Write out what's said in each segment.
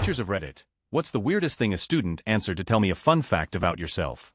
Teachers of Reddit, what's the weirdest thing a student answered to tell me a fun fact about yourself?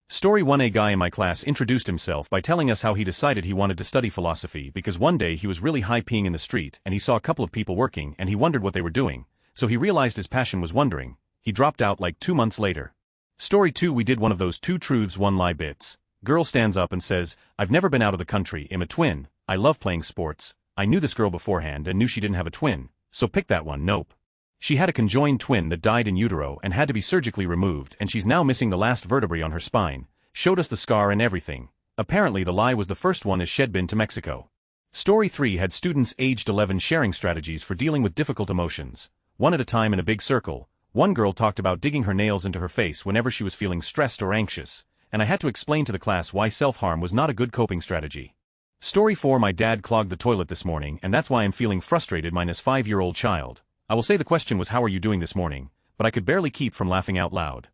Story 1. A guy in my class introduced himself by telling us how he decided he wanted to study philosophy because one day he was really high peeing in the street and he saw a couple of people working and he wondered what they were doing, so he realized his passion was wondering. He dropped out like 2 months later. Story 2. We did one of those 2 truths 1 lie bits. Girl stands up and says, I've never been out of the country, I'm a twin, I love playing sports, I knew this girl beforehand and knew she didn't have a twin, so pick that one. Nope. She had a conjoined twin that died in utero and had to be surgically removed and she's now missing the last vertebrae on her spine. Showed us the scar and everything. Apparently the lie was the first one as she'd been to Mexico. Story 3. Had students aged 11 sharing strategies for dealing with difficult emotions. One at a time in a big circle. One girl talked about digging her nails into her face whenever she was feeling stressed or anxious, and I had to explain to the class why self-harm was not a good coping strategy. Story 4. My dad clogged the toilet this morning and that's why I'm feeling frustrated minus 5-year-old child. I will say the question was how are you doing this morning, but I could barely keep from laughing out loud.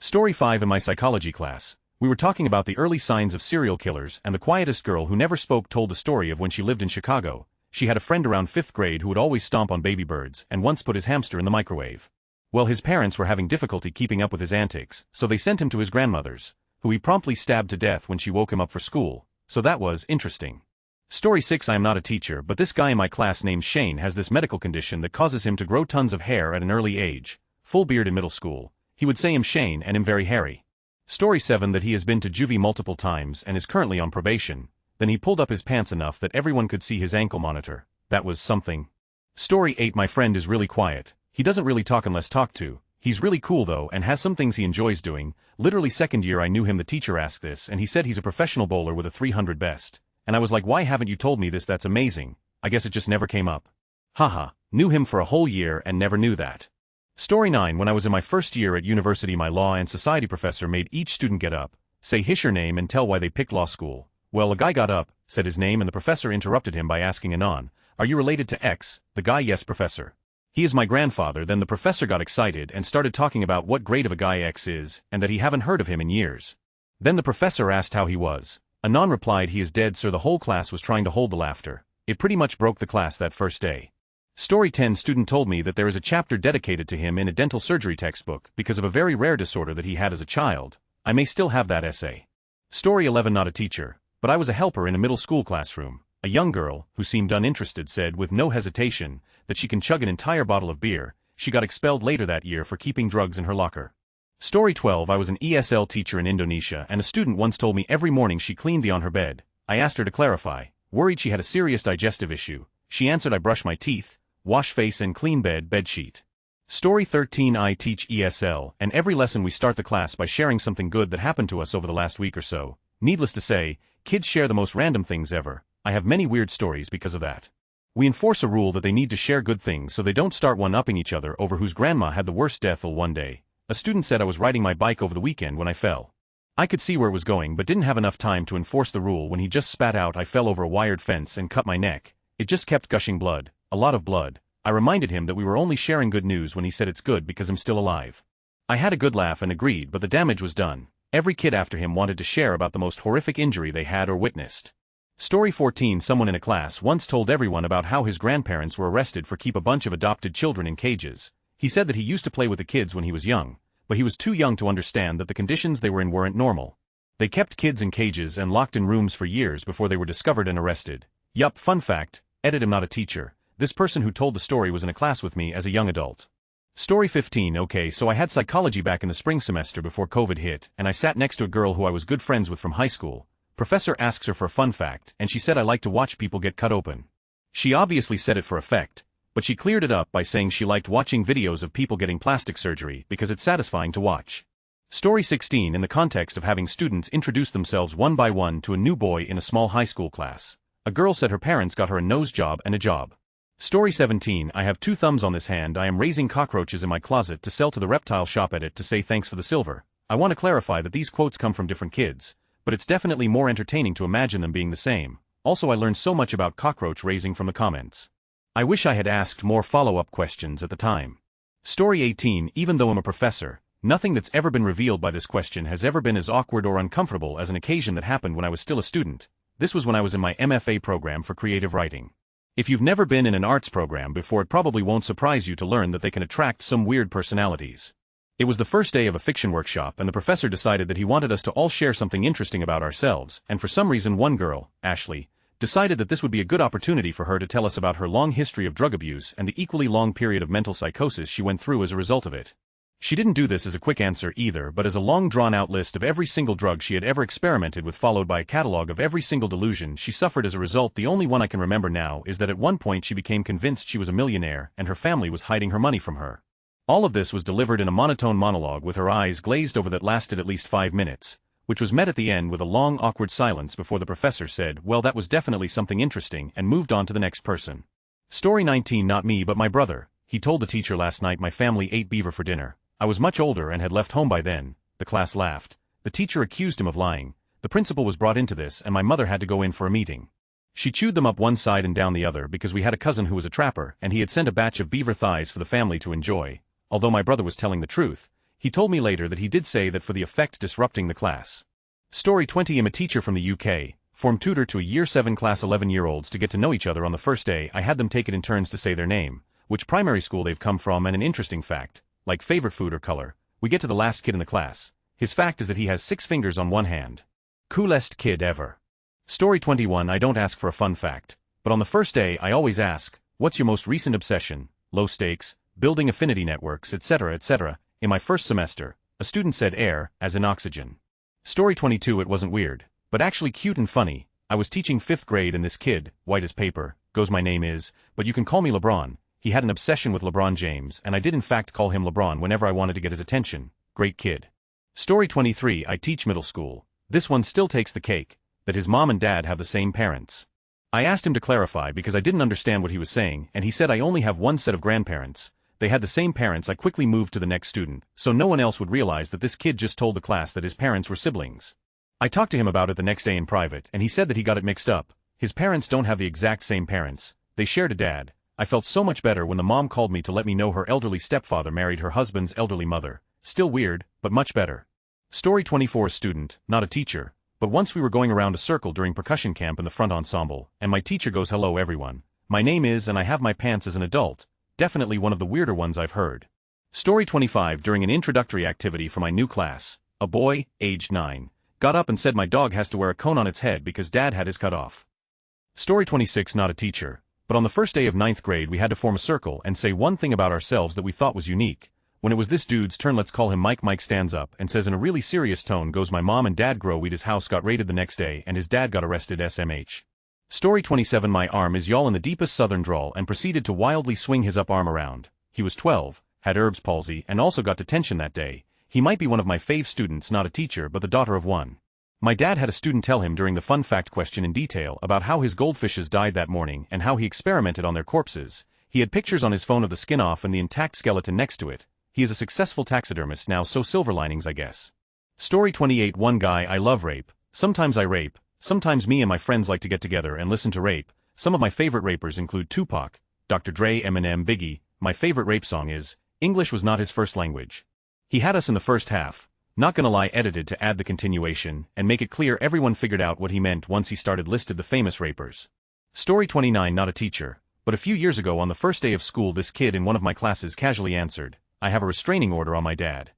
Story 5. In my psychology class, we were talking about the early signs of serial killers and the quietest girl who never spoke told the story of when she lived in Chicago. She had a friend around 5th grade who would always stomp on baby birds and once put his hamster in the microwave. Well, his parents were having difficulty keeping up with his antics, so they sent him to his grandmother's, who he promptly stabbed to death when she woke him up for school, so that was interesting. Story 6. I am not a teacher, but this guy in my class named Shane has this medical condition that causes him to grow tons of hair at an early age, full beard in middle school. He would say I'm Shane and I'm very hairy. Story 7. That he has been to juvie multiple times and is currently on probation. Then he pulled up his pants enough that everyone could see his ankle monitor. That was something. Story 8. My friend is really quiet. He doesn't really talk unless talked to. He's really cool though and has some things he enjoys doing. Literally second year I knew him. The teacher asked this and he said he's a professional bowler with a 300 best. And I was like, why haven't you told me this? That's amazing. I guess it just never came up. Haha, knew him for a whole year and never knew that. Story 9. When I was in my first year at university, my law and society professor made each student get up, say your name and tell why they picked law school. Well, a guy got up, said his name and the professor interrupted him by asking anon, are you related to X? The guy, yes professor. He is my grandfather. Then the professor got excited and started talking about what grade of a guy X is and that he haven't heard of him in years. Then the professor asked how he was. Anon replied he is dead sir. The whole class was trying to hold the laughter. It pretty much broke the class that first day. Story 10. Student told me that there is a chapter dedicated to him in a dental surgery textbook because of a very rare disorder that he had as a child. I may still have that essay. Story 11. Not a teacher, but I was a helper in a middle school classroom. A young girl, who seemed uninterested, said with no hesitation that she can chug an entire bottle of beer. She got expelled later that year for keeping drugs in her locker. Story 12. I was an ESL teacher in Indonesia and a student once told me every morning she cleaned the on her bed. I asked her to clarify, worried she had a serious digestive issue. She answered I brush my teeth, wash face and clean bedsheet. Story 13. I teach ESL and every lesson we start the class by sharing something good that happened to us over the last week or so. Needless to say, kids share the most random things ever. I have many weird stories because of that. We enforce a rule that they need to share good things so they don't start one-upping each other over whose grandma had the worst death. One day, a student said I was riding my bike over the weekend when I fell. I could see where it was going but didn't have enough time to enforce the rule when he just spat out I fell over a wired fence and cut my neck. It just kept gushing blood, a lot of blood. I reminded him that we were only sharing good news when he said it's good because I'm still alive. I had a good laugh and agreed, but the damage was done. Every kid after him wanted to share about the most horrific injury they had or witnessed. Story 14. Someone in a class once told everyone about how his grandparents were arrested for keep a bunch of adopted children in cages. He said that he used to play with the kids when he was young, but he was too young to understand that the conditions they were in weren't normal. They kept kids in cages and locked in rooms for years before they were discovered and arrested. Yup, fun fact, edit. I'm not a teacher. This person who told the story was in a class with me as a young adult. Story 15. Okay, so I had psychology back in the spring semester before COVID hit, and I sat next to a girl who I was good friends with from high school. Professor asks her for a fun fact, and she said I like to watch people get cut open. She obviously said it for effect, but she cleared it up by saying she liked watching videos of people getting plastic surgery because it's satisfying to watch. Story 16. In the context of having students introduce themselves one by one to a new boy in a small high school class, a girl said her parents got her a nose job and a job. Story 17. I have 2 thumbs on this hand. I am raising cockroaches in my closet to sell to the reptile shop. Edit to say thanks for the silver. I want to clarify that these quotes come from different kids, but it's definitely more entertaining to imagine them being the same. Also, I learned so much about cockroach raising from the comments. I wish I had asked more follow-up questions at the time. Story 18. Even though I'm a professor, nothing that's ever been revealed by this question has ever been as awkward or uncomfortable as an occasion that happened when I was still a student. This was when I was in my MFA program for creative writing. If you've never been in an arts program before, it probably won't surprise you to learn that they can attract some weird personalities. It was the first day of a fiction workshop and the professor decided that he wanted us to all share something interesting about ourselves, and for some reason one girl, Ashley, decided that this would be a good opportunity for her to tell us about her long history of drug abuse and the equally long period of mental psychosis she went through as a result of it. She didn't do this as a quick answer either, but as a long drawn-out list of every single drug she had ever experimented with, followed by a catalog of every single delusion she suffered as a result. The only one I can remember now is that at one point she became convinced she was a millionaire and her family was hiding her money from her. All of this was delivered in a monotone monologue with her eyes glazed over that lasted at least 5 minutes, which was met at the end with a long awkward silence before the professor said, "Well, that was definitely something interesting," and moved on to the next person. Story 19. Not me but my brother. He told the teacher last night my family ate beaver for dinner. I was much older and had left home by then. The class laughed. The teacher accused him of lying. The principal was brought into this and my mother had to go in for a meeting. She chewed them up one side and down the other because we had a cousin who was a trapper and he had sent a batch of beaver thighs for the family to enjoy. Although my brother was telling the truth, he told me later that he did say that for the effect disrupting the class. Story 20. I'm a teacher from the UK, form tutor to a Year 7 class 11-year-olds. To get to know each other on the first day I had them take it in turns to say their name, which primary school they've come from, and an interesting fact, like favorite food or color. We get to the last kid in the class. His fact is that he has 6 fingers on one hand. Coolest kid ever. Story 21. I don't ask for a fun fact, but on the first day I always ask, what's your most recent obsession? Low stakes, building affinity networks, etc., etc. In my first semester, a student said air, as in oxygen. Story 22. It wasn't weird, but actually cute and funny. I was teaching 5th grade and this kid, white as paper, goes, "My name is, but you can call me LeBron." He had an obsession with LeBron James and I did in fact call him LeBron whenever I wanted to get his attention. Great kid. Story 23. I teach middle school. This one still takes the cake, that his mom and dad have the same parents. I asked him to clarify because I didn't understand what he was saying, and he said I only have one set of grandparents. They had the same parents. I quickly moved to the next student, so no one else would realize that this kid just told the class that his parents were siblings. I talked to him about it the next day in private and he said that he got it mixed up. His parents don't have the exact same parents. They shared a dad. I felt so much better when the mom called me to let me know her elderly stepfather married her husband's elderly mother. Still weird, but much better. Story 24. Student, not a teacher, but once we were going around a circle during percussion camp in the front ensemble, and my teacher goes, "Hello everyone. My name is," and I have my pants as an adult. Definitely one of the weirder ones I've heard. Story 25. During an introductory activity for my new class, a boy, aged 9, got up and said my dog has to wear a cone on its head because dad had his cut off. Story 26. Not a teacher, but on the first day of 9th grade we had to form a circle and say one thing about ourselves that we thought was unique. When it was this dude's turn, let's call him Mike. Mike stands up and says in a really serious tone, goes, "My mom and dad grow weed." His house got raided the next day and his dad got arrested. SMH. Story 27. My arm is y'all, in the deepest southern drawl, and proceeded to wildly swing his up arm around. He was 12, had Erb's palsy, and also got detention that day. He might be one of my fave students, not a teacher but the daughter of one. My dad had a student tell him during the fun fact question in detail about how his goldfishes died that morning and how he experimented on their corpses. He had pictures on his phone of the skin off and the intact skeleton next to it. He is a successful taxidermist now, so silver linings I guess. Story 28. One guy, I love rape. Sometimes I rape. Sometimes me and my friends like to get together and listen to rape. Some of my favorite rapers include Tupac, Dr. Dre, Eminem, Biggie. My favorite rape song is English Was Not His First Language. He had us in the first half, not gonna lie, edited to add the continuation and make it clear everyone figured out what he meant once he started listed the famous rapers. Story 29. Not a teacher, but a few years ago on the first day of school this kid in one of my classes casually answered, "I have a restraining order on my dad."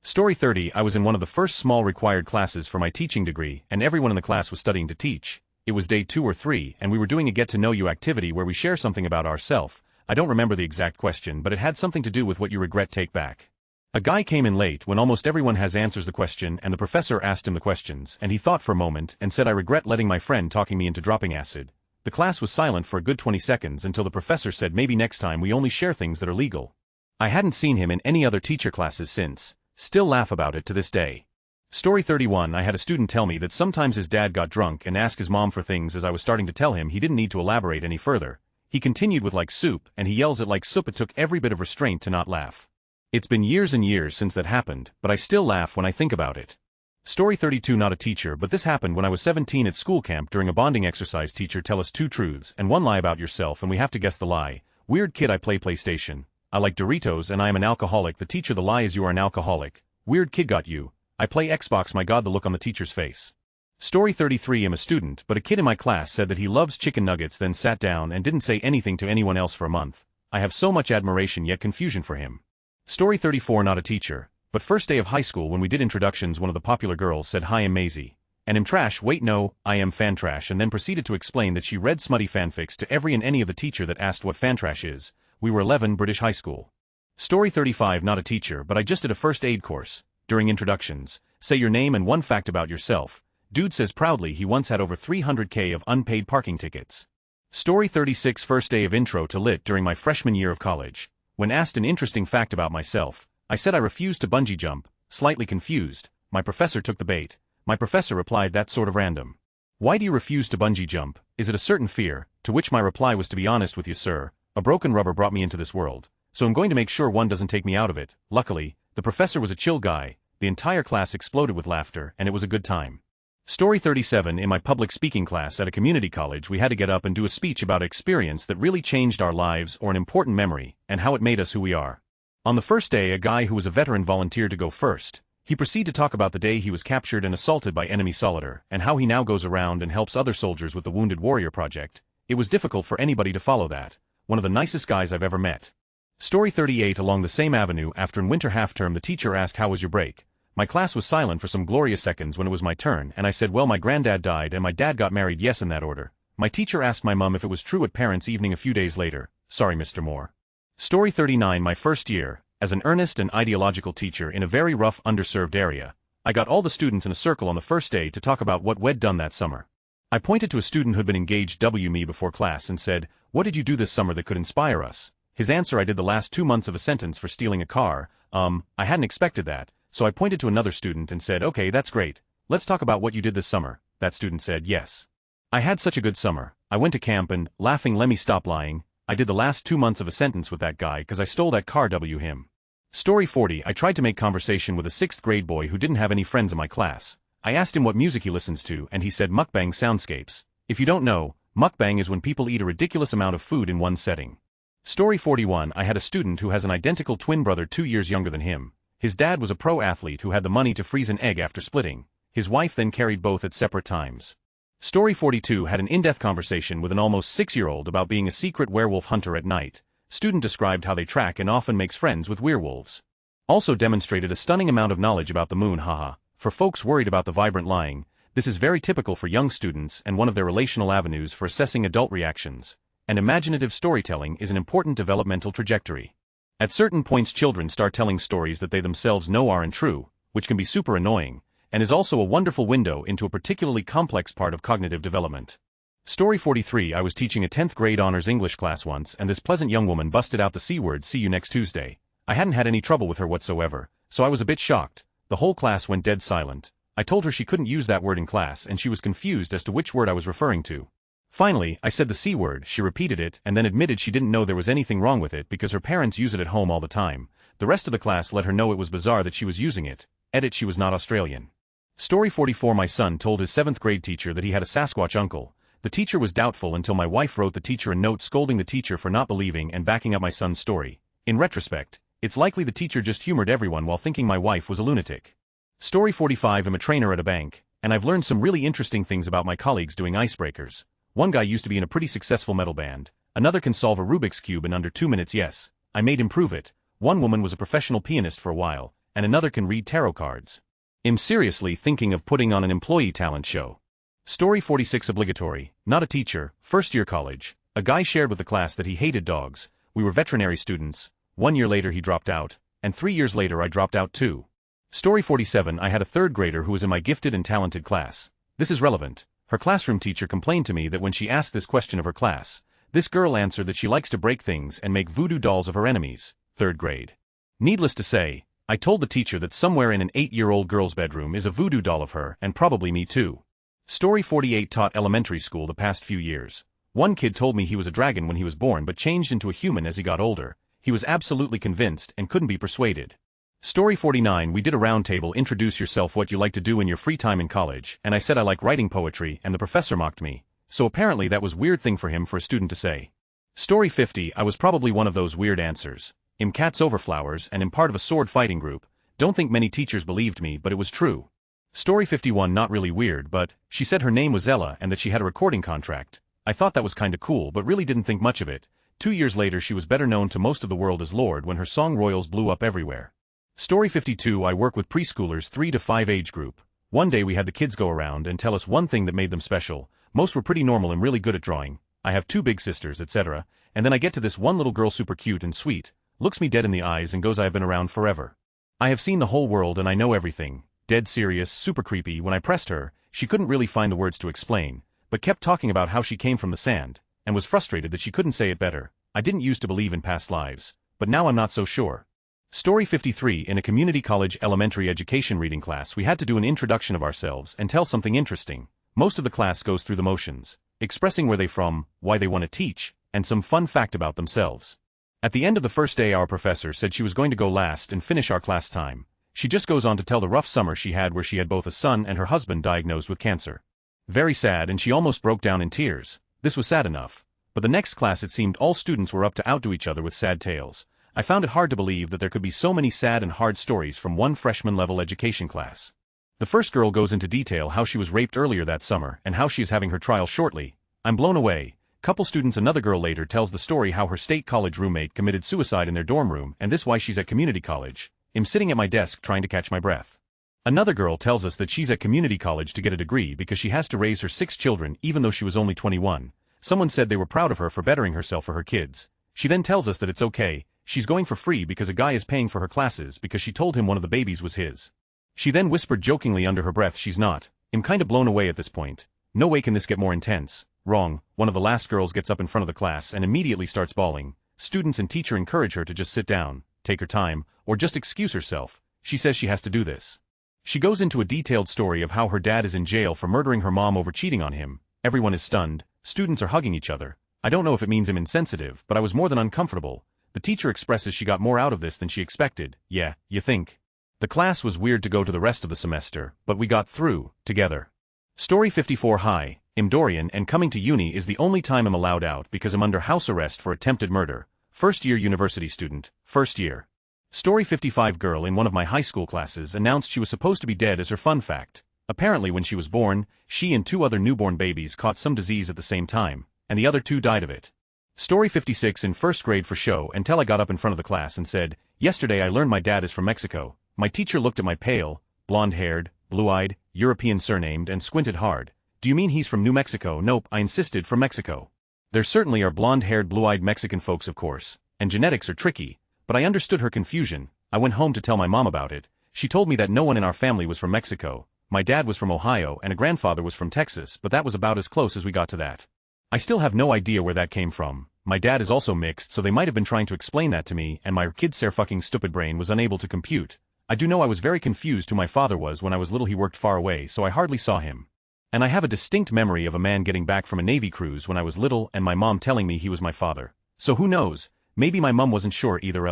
Story 30. I was in one of the first small required classes for my teaching degree and everyone in the class was studying to teach. It was day 2 or 3 and we were doing a get-to-know-you activity where we share something about ourselves. I don't remember the exact question, but it had something to do with what you regret take back. A guy came in late when almost everyone has answers the question and the professor asked him the questions and he thought for a moment and said, "I regret letting my friend talking me into dropping acid." The class was silent for a good 20 seconds until the professor said, "Maybe next time we only share things that are legal." I hadn't seen him in any other teacher classes since. Still laugh about it to this day. Story 31. I had a student tell me that sometimes his dad got drunk and asked his mom for things. As I was starting to tell him he didn't need to elaborate any further, he continued with "like soup," and he yells at "like soup." It took every bit of restraint to not laugh. It's been years and years since that happened, but I still laugh when I think about it. Story 32. Not a teacher, but this happened when I was 17 at school camp during a bonding exercise. Teacher, tell us 2 truths and 1 lie about yourself and we have to guess the lie. Weird kid, I play PlayStation. I like Doritos and I am an alcoholic. The teacher, the lie is you are an alcoholic. Weird kid, got you. I play Xbox. My god, the look on the teacher's face. Story 33. I'm a student, but a kid in my class said that he loves chicken nuggets, then sat down and didn't say anything to anyone else for a month. I have so much admiration yet confusion for him. Story 34. Not a teacher, but first day of high school when we did introductions, one of the popular girls said, "Hi, I'm Maisie. And I'm trash, wait no, I am fan trash," and then proceeded to explain that she read smutty fanfics to every and any of the teacher that asked what fan trash is. We were 11, British high school. Story 35. Not a teacher, but I just did a first aid course. During introductions, say your name and one fact about yourself. Dude says proudly he once had over 300k of unpaid parking tickets. Story 36. First day of intro to lit during my freshman year of college. When asked an interesting fact about myself, I said I refused to bungee jump. Slightly confused, my professor took the bait. My professor replied, "That's sort of random. Why do you refuse to bungee jump? Is it a certain fear?" To which my reply was, "To be honest with you, sir, a broken rubber brought me into this world, so I'm going to make sure one doesn't take me out of it." Luckily, the professor was a chill guy. The entire class exploded with laughter, and it was a good time. Story 37. In my public speaking class at a community college, we had to get up and do a speech about an experience that really changed our lives or an important memory, and how it made us who we are. On the first day, a guy who was a veteran volunteered to go first. He proceeded to talk about the day he was captured and assaulted by enemy soldier, and how he now goes around and helps other soldiers with the Wounded Warrior Project. It was difficult for anybody to follow that. One of the nicest guys I've ever met. Story 38. Along the same avenue, after in winter half term, the teacher asked, "How was your break?" My class was silent for some glorious seconds when it was my turn, and I said, "Well, my granddad died and my dad got married, yes, in that order." My teacher asked my mum if it was true at parents' evening a few days later. "Sorry, Mr. Moore." Story 39. My first year. As an earnest and ideological teacher in a very rough, underserved area, I got all the students in a circle on the first day to talk about what we'd done that summer. I pointed to a student who'd been engaged me before class and said, "What did you do this summer that could inspire us?" His answer, "I did the last 2 months of a sentence for stealing a car." I hadn't expected that, so I pointed to another student and said, "Okay, that's great. Let's talk about what you did this summer." That student said, "Yes. I had such a good summer. I went to camp and, laughing, let me stop lying, I did the last 2 months of a sentence with that guy because I stole that car him." Story 40. I tried to make conversation with a 6th grade boy who didn't have any friends in my class. I asked him what music he listens to, and he said mukbang soundscapes. If you don't know, mukbang is when people eat a ridiculous amount of food in one setting. Story 41. I had a student who has an identical twin brother 2 years younger than him. His dad was a pro athlete who had the money to freeze an egg after splitting. His wife then carried both at separate times. Story 42. Had an in-depth conversation with an almost 6-year-old about being a secret werewolf hunter at night. Student described how they track and often makes friends with werewolves. Also demonstrated a stunning amount of knowledge about the moon, haha. For folks worried about the vibrant lying, this is very typical for young students and one of their relational avenues for assessing adult reactions. And imaginative storytelling is an important developmental trajectory. At certain points, children start telling stories that they themselves know aren't true, which can be super annoying, and is also a wonderful window into a particularly complex part of cognitive development. Story 43. I was teaching a 10th grade honors English class once, and this pleasant young woman busted out the C word, "See you next Tuesday." I hadn't had any trouble with her whatsoever, so I was a bit shocked. The whole class went dead silent. I told her she couldn't use that word in class, and she was confused as to which word I was referring to. Finally, I said the C word, she repeated it, and then admitted she didn't know there was anything wrong with it because her parents use it at home all the time. The rest of the class let her know it was bizarre that she was using it. Edit, she was not Australian. Story 44. My son told his 7th grade teacher that he had a Sasquatch uncle. The teacher was doubtful until my wife wrote the teacher a note scolding the teacher for not believing and backing up my son's story. In retrospect, it's likely the teacher just humored everyone while thinking my wife was a lunatic. Story 45. I'm a trainer at a bank, and I've learned some really interesting things about my colleagues doing icebreakers. One guy used to be in a pretty successful metal band. Another can solve a Rubik's Cube in under 2 minutes, yes. I made him prove it. One woman was a professional pianist for a while, and another can read tarot cards. I'm seriously thinking of putting on an employee talent show. Story 46. Obligatory. Not a teacher, first year college. A guy shared with the class that he hated dogs. We were veterinary students. 1 year later he dropped out, and 3 years later I dropped out too. Story 47. I had a 3rd grader who was in my gifted and talented class. This is relevant. Her classroom teacher complained to me that when she asked this question of her class, this girl answered that she likes to break things and make voodoo dolls of her enemies. 3rd grade. Needless to say, I told the teacher that somewhere in an 8-year-old girl's bedroom is a voodoo doll of her, and probably me too. Story 48. Taught elementary school the past few years. One kid told me he was a dragon when he was born but changed into a human as he got older. He was absolutely convinced and couldn't be persuaded. Story 49. We did a roundtable, introduce yourself, what you like to do in your free time in college, and I said I like writing poetry, and the professor mocked me. So apparently that was a weird thing for him for a student to say. Story 50. I was probably one of those weird answers. I'm cats over flowers and am part of a sword fighting group. Don't think many teachers believed me, but it was true. Story 51 not really weird but, she said her name was Ella and that she had a recording contract. I thought that was kinda cool but really didn't think much of it. 2 years later she was better known to most of the world as Lorde when her song Royals blew up everywhere. Story 52 I work with preschoolers 3 to 5 age group. One day we had the kids go around and tell us one thing that made them special. Most were pretty normal and really good at drawing. I have 2 big sisters, etc. And then I get to this one little girl super cute and sweet, looks me dead in the eyes and goes I have been around forever. I have seen the whole world and I know everything. Dead serious, super creepy. When I pressed her, she couldn't really find the words to explain, but kept talking about how she came from the sand, and was frustrated that she couldn't say it better. I didn't used to believe in past lives, but now I'm not so sure. Story 53 In a community college elementary education reading class we had to do an introduction of ourselves and tell something interesting. Most of the class goes through the motions, expressing where they from, why they want to teach, and some fun fact about themselves. At the end of the first day our professor said she was going to go last and finish our class time. She just goes on to tell the rough summer she had where she had both a son and her husband diagnosed with cancer. Very sad and she almost broke down in tears. This was sad enough. But the next class it seemed all students were up to outdo each other with sad tales. I found it hard to believe that there could be so many sad and hard stories from one freshman-level education class. The first girl goes into detail how she was raped earlier that summer and how she is having her trial shortly. I'm blown away. Couple students Another girl later tells the story how her state college roommate committed suicide in their dorm room and this why she's at community college. I'm sitting at my desk trying to catch my breath. Another girl tells us that she's at community college to get a degree because she has to raise her 6 children even though she was only 21. Someone said they were proud of her for bettering herself for her kids. She then tells us that it's okay, she's going for free because a guy is paying for her classes because she told him one of the babies was his. She then whispered jokingly under her breath she's not. I'm kinda blown away at this point. No way can this get more intense. Wrong. One of the last girls gets up in front of the class and immediately starts bawling. Students and teacher encourage her to just sit down, take her time, or just excuse herself. She says she has to do this. She goes into a detailed story of how her dad is in jail for murdering her mom over cheating on him. Everyone is stunned. Students are hugging each other. I don't know if it means I'm insensitive, but I was more than uncomfortable. The teacher expresses she got more out of this than she expected. Yeah, you think. The class was weird to go to the rest of the semester, but we got through, together. Story 54 Hi, I'm Dorian and coming to uni is the only time I'm allowed out because I'm under house arrest for attempted murder. First-year university student, first year. Story 55 Girl in one of my high school classes announced she was supposed to be dead as her fun fact. Apparently when she was born, she and 2 other newborn babies caught some disease at the same time, and the other 2 died of it. Story 56 In first grade for show until I got up in front of the class and said, yesterday I learned my dad is from Mexico. My teacher looked at my pale, blonde-haired, blue-eyed, European surnamed and squinted hard. Do you mean he's from New Mexico? Nope, I insisted, from Mexico. There certainly are blonde-haired blue-eyed Mexican folks of course, and genetics are tricky, but I understood her confusion. I went home to tell my mom about it. She told me that no one in our family was from Mexico. My dad was from Ohio and a grandfather was from Texas, but that was about as close as we got to that. I still have no idea where that came from. My dad is also mixed, so they might have been trying to explain that to me and my kid ser fucking stupid brain was unable to compute. I do know I was very confused who my father was when I was little. He worked far away so I hardly saw him. And I have a distinct memory of a man getting back from a Navy cruise when I was little and my mom telling me he was my father. So who knows, maybe my mom wasn't sure either.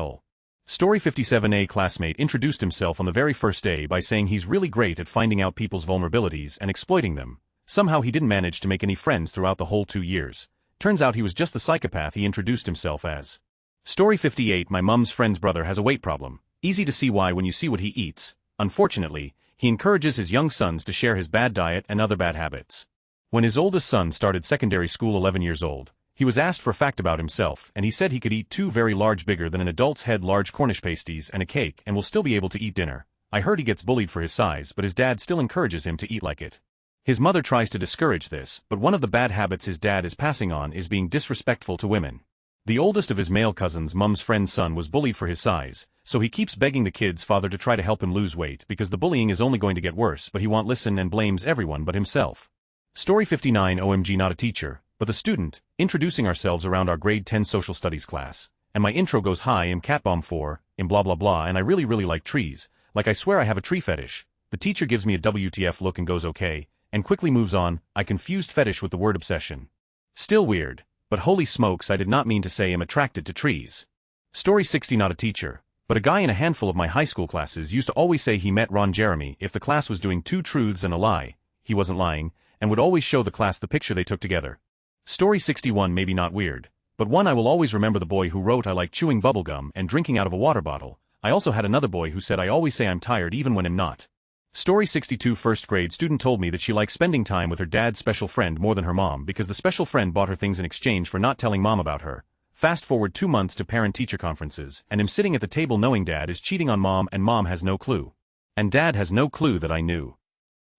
Story 57 A classmate introduced himself on the very first day by saying he's really great at finding out people's vulnerabilities and exploiting them. Somehow he didn't manage to make any friends throughout the whole 2 years. Turns out he was just the psychopath he introduced himself as. Story 58 My mom's friend's brother has a weight problem. Easy to see why when you see what he eats. Unfortunately, he encourages his young sons to share his bad diet and other bad habits. When his oldest son started secondary school 11 years old, he was asked for a fact about himself and he said he could eat 2 very large bigger than an adult's head large Cornish pasties and a cake and will still be able to eat dinner. I heard he gets bullied for his size but his dad still encourages him to eat like it. His mother tries to discourage this, but one of the bad habits his dad is passing on is being disrespectful to women. The oldest of his male cousins' mom's friend's son was bullied for his size, so he keeps begging the kid's father to try to help him lose weight because the bullying is only going to get worse, but he won't listen and blames everyone but himself. Story 59 OMG not a teacher, but the student, introducing ourselves around our grade 10 social studies class. And my intro goes hi I'm catbomb 4, in blah blah blah and I really like trees, like I swear I have a tree fetish. The teacher gives me a WTF look and goes okay, and quickly moves on. I confused fetish with the word obsession. Still weird, but holy smokes I did not mean to say I'm attracted to trees. Story 60 not a teacher, but a guy in a handful of my high school classes used to always say he met Ron Jeremy if the class was doing 2 truths and a lie. He wasn't lying, and would always show the class the picture they took together. Story 61 maybe not weird, but one I will always remember the boy who wrote I like chewing bubblegum and drinking out of a water bottle. I also had another boy who said I always say I'm tired even when I'm not. Story 62 First grade student told me that she likes spending time with her dad's special friend more than her mom because the special friend bought her things in exchange for not telling mom about her. Fast forward 2 months to parent-teacher conferences, and I'm sitting at the table knowing dad is cheating on mom and mom has no clue. And dad has no clue that I knew.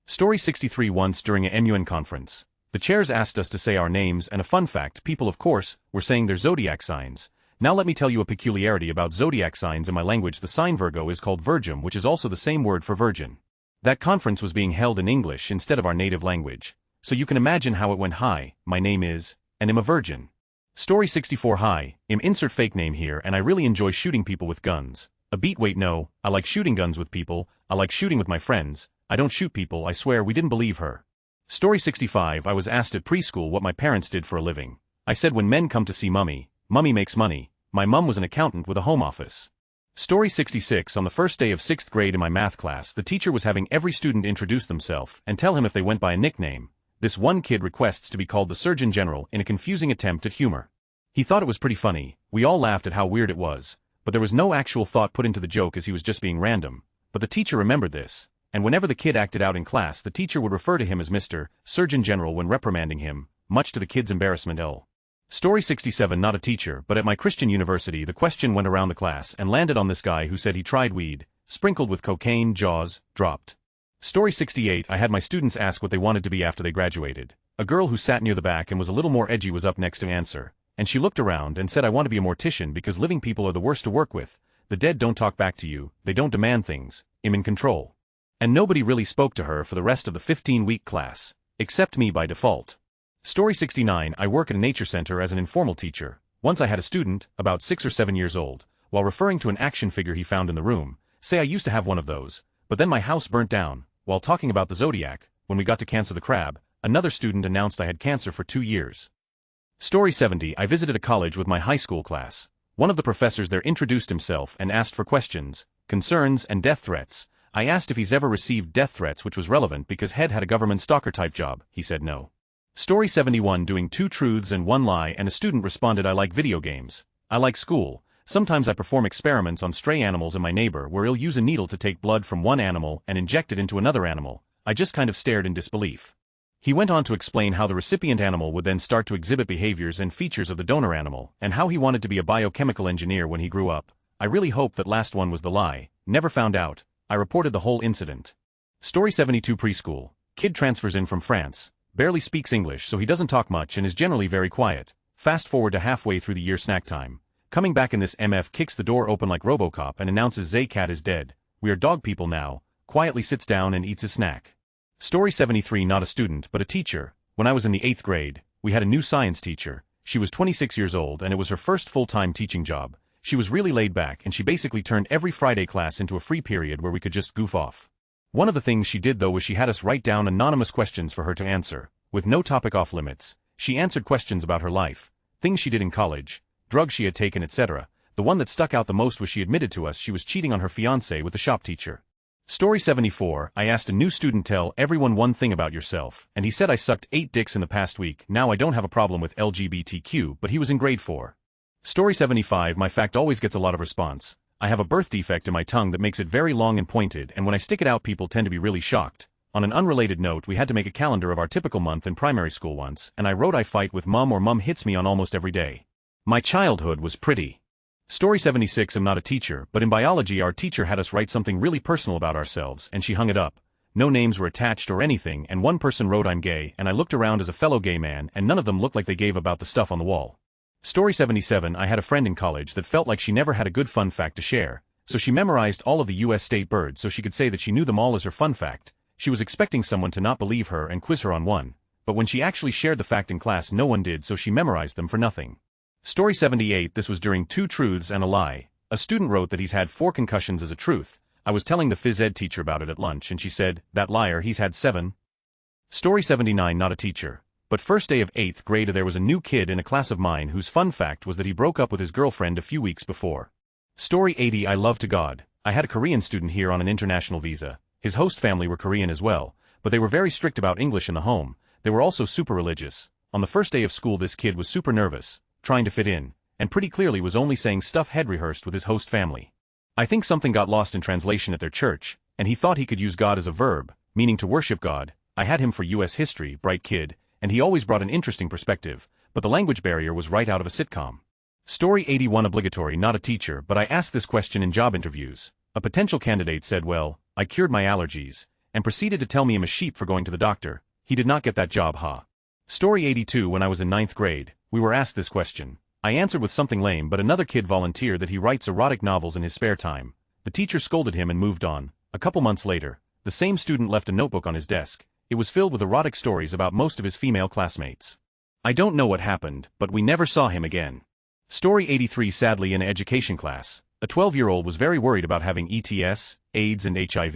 Story 63 Once during a MUN conference, the chairs asked us to say our names and a fun fact, people of course, were saying their zodiac signs. Now let me tell you a peculiarity about zodiac signs in my language. The sign Virgo is called Virgum, which is also the same word for virgin. That conference was being held in English instead of our native language, so you can imagine how it went. Hi, my name is, and I'm a virgin. Story 64 Hi, insert fake name here and I really enjoy shooting people with guns. A beat wait no, I like shooting guns with people, I like shooting with my friends, I don't shoot people I swear. We didn't believe her. Story 65 I was asked at preschool what my parents did for a living. I said when men come to see mummy, mummy makes money. My mum was an accountant with a home office. Story 66 On the first day of 6th grade in my math class, the teacher was having every student introduce themselves and tell him if they went by a nickname. This one kid requests to be called the Surgeon General in a confusing attempt at humor. He thought it was pretty funny, we all laughed at how weird it was, but there was no actual thought put into the joke as he was just being random. But the teacher remembered this, and whenever the kid acted out in class the teacher would refer to him as Mr. Surgeon General when reprimanding him, much to the kid's embarrassment. Story 67 Not a teacher, but at my Christian university the question went around the class and landed on this guy who said he tried weed, sprinkled with cocaine, jaws, dropped. Story 68 I had my students ask what they wanted to be after they graduated. A girl who sat near the back and was a little more edgy was up next to answer, and she looked around and said I want to be a mortician because living people are the worst to work with. The dead don't talk back to you, they don't demand things, I'm in control. And nobody really spoke to her for the rest of the 15-week class, except me by default. Story 69 I work at a nature center as an informal teacher. Once I had a student, about 6 or 7 years old, while referring to an action figure he found in the room, say I used to have one of those, but then my house burnt down. While talking about the zodiac, when we got to Cancer the crab, another student announced I had cancer for 2 years. Story 70 I visited a college with my high school class. One of the professors there introduced himself and asked for questions, concerns and death threats. I asked if he's ever received death threats, which was relevant because Head had a government stalker type job. He said no. Story 71 Doing 2 truths and 1 lie and a student responded I like video games. I like school. Sometimes I perform experiments on stray animals in my neighbor where he'll use a needle to take blood from one animal and inject it into another animal. I just kind of stared in disbelief. He went on to explain how the recipient animal would then start to exhibit behaviors and features of the donor animal and how he wanted to be a biochemical engineer when he grew up. I really hope that last one was the lie. Never found out. I reported the whole incident. Story 72 Preschool. Kid transfers in from France. Barely speaks English so he doesn't talk much and is generally very quiet. Fast forward to halfway through the year snack time. Coming back in this MF kicks the door open like RoboCop and announces Zay cat is dead. We are dog people now. Quietly sits down and eats his snack. Story 73 Not a student but a teacher. When I was in the 8th grade, we had a new science teacher. She was 26 years old and it was her first full-time teaching job. She was really laid back and she basically turned every Friday class into a free period where we could just goof off. One of the things she did though was she had us write down anonymous questions for her to answer, with no topic off limits. She answered questions about her life, things she did in college, drugs she had taken, etc. The one that stuck out the most was she admitted to us she was cheating on her fiancé with the shop teacher. Story 74 I asked a new student tell everyone one thing about yourself, and he said I sucked 8 dicks in the past week. Now I don't have a problem with LGBTQ, but he was in grade 4. Story 75 My fact always gets a lot of response. I have a birth defect in my tongue that makes it very long and pointed, and when I stick it out people tend to be really shocked. On an unrelated note, we had to make a calendar of our typical month in primary school once, and I wrote I fight with mom or mom hits me on almost every day. My childhood was pretty. Story 76 I'm not a teacher, but in biology our teacher had us write something really personal about ourselves and she hung it up. No names were attached or anything and one person wrote I'm gay and I looked around as a fellow gay man and none of them looked like they gave about the stuff on the wall. Story 77 I had a friend in college that felt like she never had a good fun fact to share, so she memorized all of the US state birds so she could say that she knew them all as her fun fact. She was expecting someone to not believe her and quiz her on one, but when she actually shared the fact in class no one did so she memorized them for nothing. Story 78 This was during 2 truths and a lie. A student wrote that he's had 4 concussions as a truth. I was telling the phys ed teacher about it at lunch and she said, that liar, he's had 7. Story 79 Not a teacher. But first day of 8th grade there was a new kid in a class of mine whose fun fact was that he broke up with his girlfriend a few weeks before. Story 80 I love to God. I had a Korean student here on an international visa. His host family were Korean as well, but they were very strict about English in the home. They were also super religious. On the first day of school this kid was super nervous, trying to fit in, and pretty clearly was only saying stuff head rehearsed with his host family. I think something got lost in translation at their church, and he thought he could use God as a verb, meaning to worship God. I had him for US history, bright kid, and he always brought an interesting perspective, but the language barrier was right out of a sitcom. Story 81 obligatory, not a teacher, but I asked this question in job interviews. A potential candidate said, well, I cured my allergies, and proceeded to tell me I'm a sheep for going to the doctor. He did not get that job, huh? Story 82 when I was in 9th grade, we were asked this question. I answered with something lame, but another kid volunteered that he writes erotic novels in his spare time. The teacher scolded him and moved on. A couple months later, the same student left a notebook on his desk. It was filled with erotic stories about most of his female classmates. I don't know what happened, but we never saw him again. Story 83 sadly in an education class, a 12-year-old was very worried about having ETS, AIDS and HIV.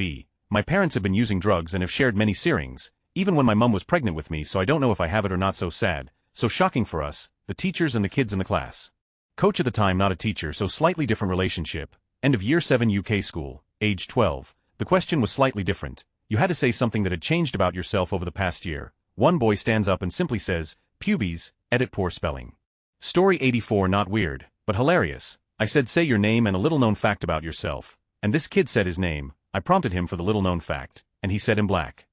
My parents have been using drugs and have shared many searings, even when my mum was pregnant with me, so I don't know if I have it or not. So sad, so shocking for us, the teachers and the kids in the class. Coach at the time, not a teacher, so slightly different relationship. End of year 7 UK school, age 12. The question was slightly different. You had to say something that had changed about yourself over the past year. One boy stands up and simply says, pubes, edit poor spelling. Story 84 not weird, but hilarious. I said say your name and a little-known fact about yourself, and this kid said his name. I prompted him for the little-known fact, and he said in black.